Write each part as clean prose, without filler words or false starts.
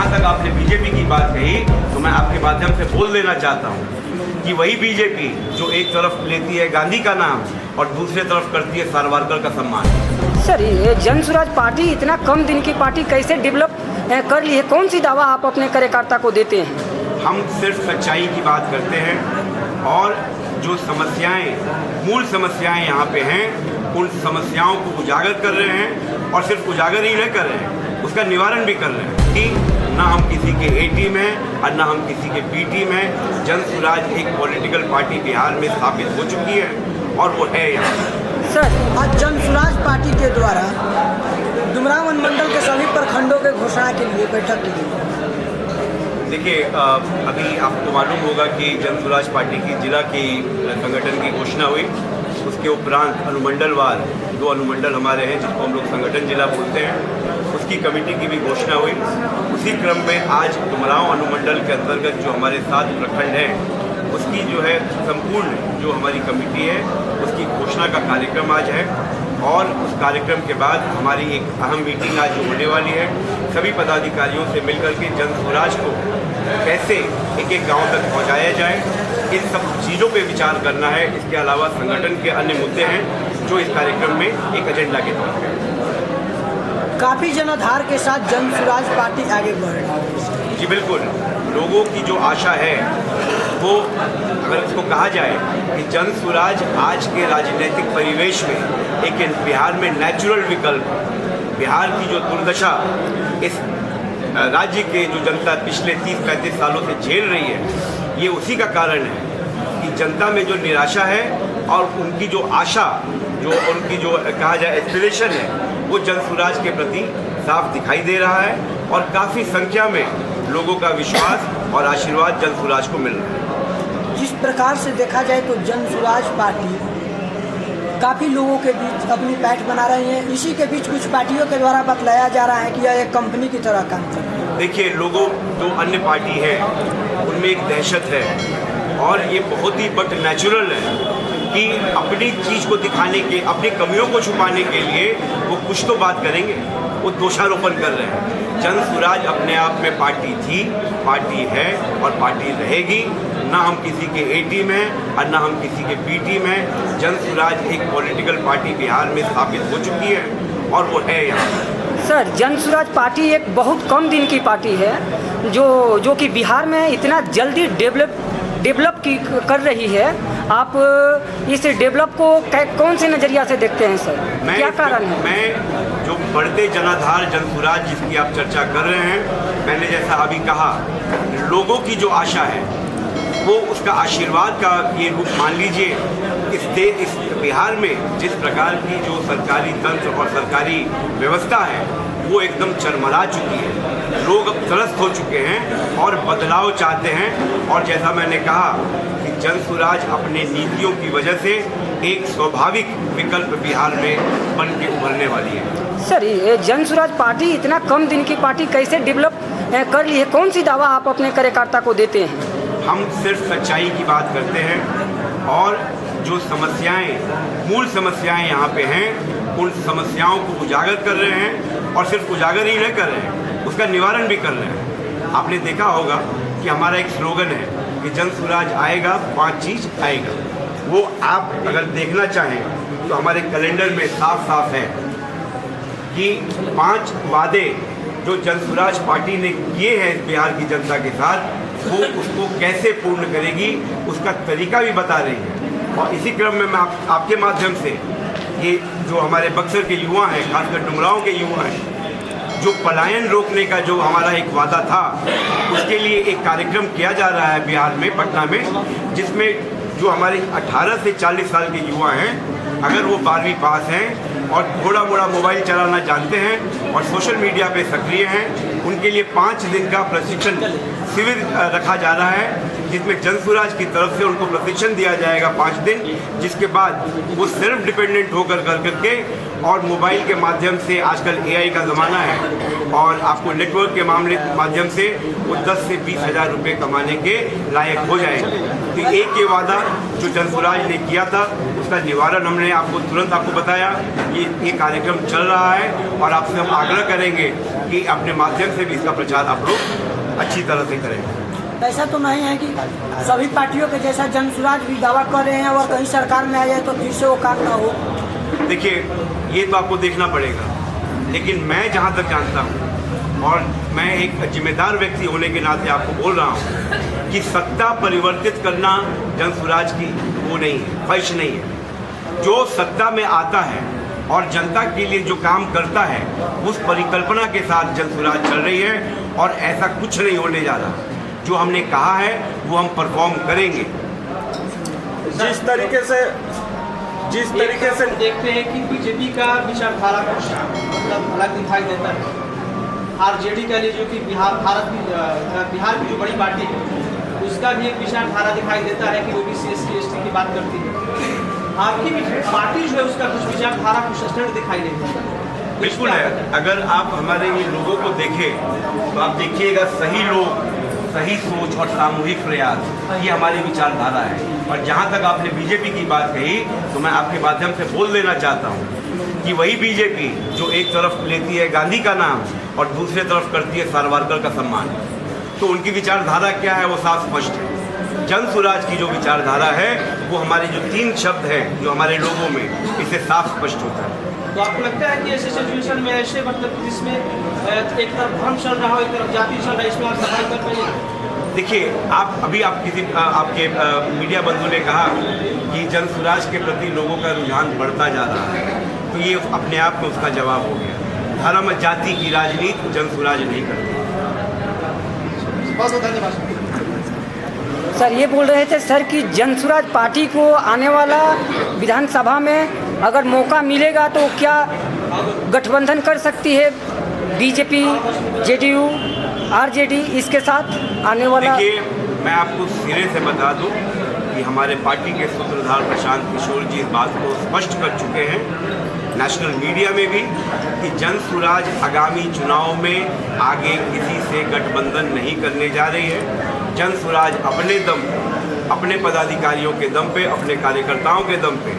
जहाँ तक आपने बीजेपी की बात कही तो मैं आपके माध्यम से बोल देना चाहता हूँ कि वही बीजेपी जो एक तरफ लेती है गांधी का नाम और दूसरी तरफ करती है सावरकर का सम्मान। सर, ये जन स्वराज पार्टी इतना कम दिन की पार्टी कैसे डेवलप कर ली है? कौन सी दावा आप अपने कार्यकर्ता को देते हैं? हम सिर्फ सच्चाई की बात करते हैं और जो समस्याएं, मूल समस्याएं यहाँ पे हैं, उन समस्याओं को उजागर कर रहे हैं और सिर्फ उजागर ही नहीं कर रहे हैं, उसका निवारण भी कर रहे हैं कि ना हम किसी के ए टीम हैं और ना हम किसी के बी टीम हैं। जन स्वराज एक पॉलिटिकल पार्टी बिहार में स्थापित हो चुकी है और वो है यहाँ। सर, आज जन स्वराज पार्टी के द्वारा डुमरांव अनुमंडल के सभी प्रखंडों के घोषणा के लिए बैठक की गई। देखिए, अभी आपको मालूम होगा कि जन स्वराज पार्टी की जिला की संगठन की घोषणा हुई। उसके उपरांत अनुमंडलवार 2 अनुमंडल हमारे हैं जिसको हम लोग संगठन जिला बोलते हैं, उसकी कमेटी की भी घोषणा हुई। उसी क्रम में आज डुमरांव अनुमंडल के अंतर्गत जो हमारे 7 प्रखंड हैं उसकी जो है संपूर्ण जो हमारी कमेटी है उसकी घोषणा का कार्यक्रम आज है और उस कार्यक्रम के बाद हमारी एक अहम मीटिंग आज होने वाली है। सभी पदाधिकारियों से मिलकर के जन स्वराज को कैसे एक एक गांव तक पहुंचाया जाए, इन सब चीज़ों पे विचार करना है। इसके अलावा संगठन के अन्य मुद्दे हैं जो इस कार्यक्रम में एक एजेंडा के तौर पर। काफ़ी जनाधार के साथ जन स्वराज पार्टी आगे बढ़ रही है। जी बिल्कुल, लोगों की जो आशा है वो, अगर इसको कहा जाए कि जन स्वराज आज के राजनीतिक परिवेश में एक बिहार में नेचुरल विकल्प, बिहार की जो दुर्दशा इस राज्य के जो जनता पिछले 30-35 सालों से झेल रही है, ये उसी का कारण है कि जनता में जो निराशा है और उनकी जो आशा, जो उनकी जो कहा जाए एस्पिरेशन है, वो जन स्वराज के प्रति साफ दिखाई दे रहा है और काफ़ी संख्या में लोगों का विश्वास और आशीर्वाद जन स्वराज को मिल रहा है। जिस प्रकार से देखा जाए तो जन स्वराज पार्टी काफ़ी लोगों के बीच अपनी पैठ बना रही है। इसी के बीच कुछ पार्टियों के द्वारा बतलाया जा रहा है कि यह एक कंपनी की तरह काम कर रही है। देखिए, लोगों जो अन्य पार्टी है उनमें एक दहशत है और ये बहुत ही बट नेचुरल है कि अपनी चीज़ को दिखाने के, अपनी कमियों को छुपाने के लिए वो कुछ तो बात करेंगे, वो दोषारोपण कर रहे हैं। जन स्वराज अपने आप में पार्टी थी, पार्टी है और पार्टी रहेगी। ना हम किसी के ए टीम हैं और ना हम किसी के बी टीम हैं। जन स्वराज एक पॉलिटिकल पार्टी बिहार में स्थापित हो चुकी है और वो है यहाँ। सर, जन स्वराज पार्टी एक बहुत कम दिन की पार्टी है जो कि बिहार में इतना जल्दी डेवलप कर रही है। आप इस डेवलप को कौन से नज़रिया से देखते हैं सर? क्या कारण है? मैं जो बढ़ते जनाधार जन स्वराज जिसकी आप चर्चा कर रहे हैं, मैंने जैसा अभी कहा, लोगों की जो आशा है वो उसका आशीर्वाद का ये रूप मान लीजिए। इस बिहार में जिस प्रकार की जो सरकारी तंत्र और सरकारी व्यवस्था है वो एकदम चरमरा चुकी है। लोग अब त्रस्त हो चुके हैं और बदलाव चाहते हैं और जैसा मैंने कहा कि जन स्वराज अपने नीतियों की वजह से एक स्वाभाविक विकल्प बिहार में बन के उभरने वाली है। सर, ये जन स्वराज पार्टी इतना कम दिन की पार्टी कैसे डेवलप कर ली है? कौन सी दावा आप अपने कार्यकर्ता को देते हैं? हम सिर्फ सच्चाई की बात करते हैं और जो समस्याएं, मूल समस्याएं यहाँ पे हैं, उन समस्याओं को उजागर कर रहे हैं और सिर्फ उजागर ही नहीं कर रहे हैं, उसका निवारण भी कर रहे हैं। आपने देखा होगा कि हमारा एक स्लोगन है कि जन स्वराज आएगा, 5 चीज़ आएगा। वो आप अगर देखना चाहें तो हमारे कैलेंडर में साफ साफ है कि 5 वादे जो जन स्वराज पार्टी ने किए हैं बिहार की जनता के साथ, वो उसको कैसे पूर्ण करेगी उसका तरीका भी बता रही है। और इसी क्रम में मैं आपके माध्यम से ये जो हमारे बक्सर के युवा हैं, खासकर डुमरांव के युवा हैं, जो पलायन रोकने का जो हमारा एक वादा था, उसके लिए एक कार्यक्रम किया जा रहा है बिहार में, पटना में, जिसमें जो हमारे 18 से 40 साल के युवा हैं, अगर वो 12वीं पास हैं और थोड़ा मोड़ा मोबाइल चलाना जानते हैं और सोशल मीडिया पे सक्रिय हैं, उनके लिए 5 दिन का प्रशिक्षण शिविर रखा जा रहा है जिसमें जनसुराज की तरफ से उनको प्रशिक्षण दिया जाएगा 5 दिन, जिसके बाद वो सेल्फ डिपेंडेंट होकर करके और मोबाइल के माध्यम से, आजकल AI का ज़माना है और आपको नेटवर्क के माध्यम से वो 10 से 20 हज़ार रुपये कमाने के लायक हो जाएंगे। तो एक ये वादा जो जनसुराज ने किया था उसका निवारण हमने तुरंत आपको बताया। ये कार्यक्रम चल रहा है और आपसे हम आग्रह करेंगे कि अपने माध्यम से भी इसका प्रचार आप लोग अच्छी तरह से करें। ऐसा तो नहीं है कि सभी पार्टियों के जैसा जनसुराज भी दावा कर रहे हैं और कहीं सरकार में आ जाए तो फिर से वो काम ना हो। देखिए, ये तो आपको देखना पड़ेगा, लेकिन मैं जहाँ तक जानता हूँ और मैं एक जिम्मेदार व्यक्ति होने के नाते आपको बोल रहा हूँ कि सत्ता परिवर्तित करना जनसुराज की वो नहीं है, ख्वाहिश नहीं है। जो सत्ता में आता है और जनता के लिए जो काम करता है उस परिकल्पना के साथ जनसुराज चल रही है और ऐसा कुछ नहीं होने जा रहा। जो हमने कहा है वो हम परफॉर्म करेंगे। जिस तरीके से देखते हैं कि बीजेपी का विचारधारा कुछ मतलब अलग दिखाई देता है। आरजेडी का लिए जो कि बिहार की जो बड़ी पार्टी है उसका भी एक विचारधारा दिखाई देता है कि OBC SC ST की बात करती है। आपकी पार्टी जो है उसका कुछ विचारधारा कुछ स्टैंड दिखाई देता है। बिल्कुल है। अगर आप हमारे ये लोगों को देखें तो आप देखिएगा सही लोग, सही सोच और सामूहिक प्रयास, ये हमारी विचारधारा है। और जहाँ तक आपने बीजेपी की बात कही तो मैं आपके माध्यम से बोल देना चाहता हूँ कि वही बीजेपी जो एक तरफ लेती है गांधी का नाम और दूसरी तरफ करती है सावरकर का सम्मान, तो उनकी विचारधारा क्या है वो साफ स्पष्ट है। जनसुराज की जो विचारधारा है वो हमारे जो 3 शब्द हैं जो हमारे लोगों में, इससे साफ स्पष्ट होता है। तो आपको लगता है कि ऐसे सिचुएशन में ऐसे मतलब जिसमें एक तरफ धर्म चल रहा हो, एक तरफ जाति चल रहा है, इसमें आप सफाई कर पाएंगे? देखिए, आप किसी आपके मीडिया बंधु ने कहा कि जनसुराज के प्रति लोगों का रुझान बढ़ता जा रहा है, तो ये अपने आप में उसका जवाब हो गया। धर्म जाति की राजनीति जनसुराज नहीं करती। बहुत बहुत धन्यवाद सर। ये बोल रहे थे सर कि जनसुराज पार्टी को आने वाला विधानसभा में अगर मौका मिलेगा तो क्या गठबंधन कर सकती है बीजेपी, JDU, RJD इसके साथ आने वाला? देखिए, मैं आपको सिरे से बता दूं कि हमारे पार्टी के सूत्रधार प्रशांत किशोर जी इस बात को स्पष्ट कर चुके हैं नेशनल मीडिया में भी कि जनसुराज आगामी चुनाव में आगे किसी से गठबंधन नहीं करने जा रही है। जनसुराज अपने दम, अपने पदाधिकारियों के दम पे, अपने कार्यकर्ताओं के दम पे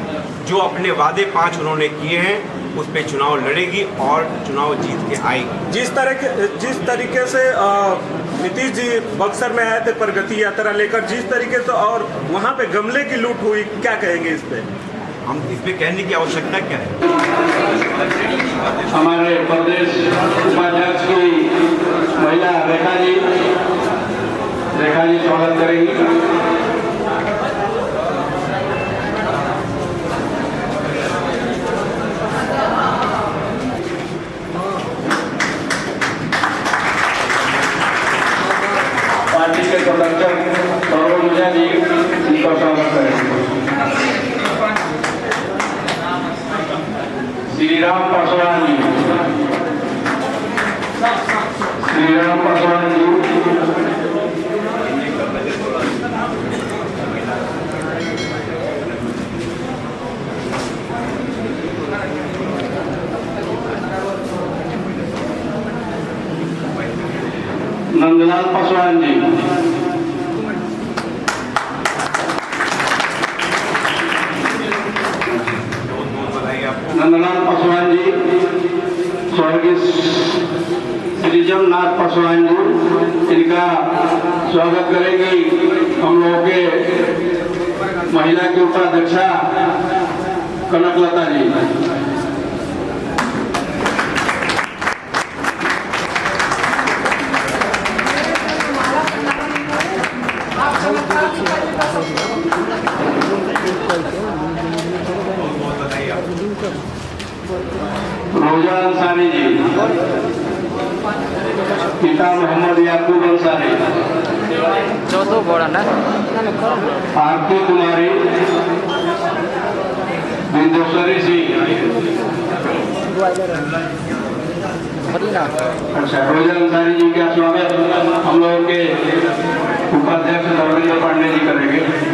जो अपने वादे 5 उन्होंने किए हैं उस पे चुनाव लड़ेगी और चुनाव जीत के आएगी। जिस तरीके से नीतीश जी बक्सर में आए थे प्रगति यात्रा लेकर, जिस तरीके से और वहाँ पे गमले की लूट हुई, क्या कहेंगे इस पे? हम इस पे कहने की आवश्यकता क्या है? हमारे प्रदेश उपाध्यक्ष की महिला रेखा जी स्वागत करेंगी। पार्टी के संरक्षक सौरभ जी इनका स्वागत करेंगे। श्रीराम पासवान जी, नंदलाल पासवान जी, नंदलाल पासवान जी, स्वर्गीय श्री जगन्नाथ पासवान जी, इनका स्वागत करेंगी हम लोगों के महिला की उपाध्यक्षा कनकलता जी। रोजा अंसारी जी, पिता मोहम्मद याकूब अंसारी, आरती कुमारी, बिंदुश्वरी सिंह। अच्छा, रोजा अंसारी जी का स्वागत हम लोगों के उपाध्यक्ष धर्मेंद्र पांडे जी करेंगे।